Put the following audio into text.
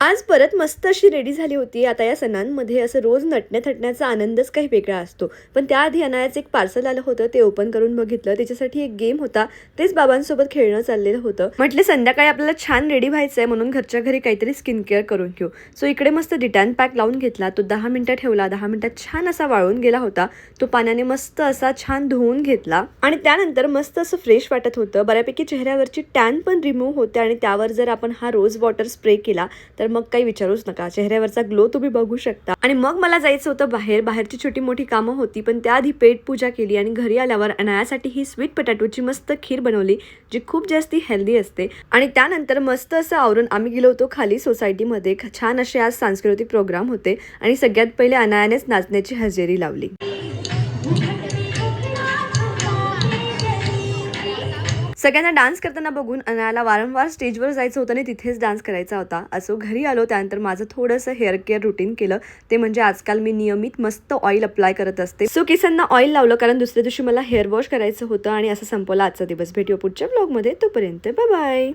आज परत मस्त अशी रेडी झाली होती. आता या सणांमध्ये असं रोज नटण्या-थटण्याचा आनंदच काही वेगळा असतो. पण त्याआधी अनायाचं एक पार्सल आलं होतं, ते ओपन करून बघितलं. त्याच्यासाठी एक गेम होता. तेच बाबांसोबत खेळणं चाललेलं होतं. म्हटलं संध्याकाळी आपल्याला छान रेडी व्हायचंय म्हणून घरच्या घरी काहीतरी स्किन केअर करून घेऊ. सो इकडे मस्त डिटॅन पॅक लावून घेतला. तो 10 मिनिटं ठेवला. 10 मिनिटात छान असा वाळून गेला होता. तो पाण्याने मस्त असा छान धुवून घेतला आणि त्यानंतर मस्त असं फ्रेश वाटत होतं. बऱ्यापैकी चेहऱ्यावरची टॅन पण रिमूव्ह होते आणि त्यावर जर आपण हा रोज वॉटर स्प्रे केला तर मग काही विचारूच नका, चेहऱ्यावरचा ग्लो तुम्ही बघू शकता. आणि मग मला जायचं होतं बाहेर. बाहेरची छोटी मोठी कामं होती, पण त्याआधी पेट पूजा केली आणि घरी आल्यावर अनायासाठी ही स्वीट पोटॅटोची मस्त खीर बनवली, जी खूप जास्ती हेल्दी असते. आणि त्यानंतर मस्त असं आवरून आम्ही गेलो होतो खाली सोसायटीमध्ये. छान असे आज सांस्कृतिक प्रोग्राम होते आणि सगळ्यात पहिले अनायानेच नाचण्याची हजेरी लावली. सगळ्यांना डान्स करताना बघून अनायाला वारंवार स्टेजवर जायचं होतं आणि तिथेच डान्स करायचा होता. असो घरी आलो त्यानंतर माझं थोडंसं हेअर केअर रुटीन केलं. ते म्हणजे आजकाल मी नियमित मस्त ऑइल अप्लाय करत असते. सो केसांना ऑइल लावलं कारण दुसऱ्या दिवशी मला हेअर वॉश करायचं होतं आणि असं संपवला आजचा दिवस. भेटूया पुढच्या ब्लॉगमध्ये. तोपर्यंत बाय बाय.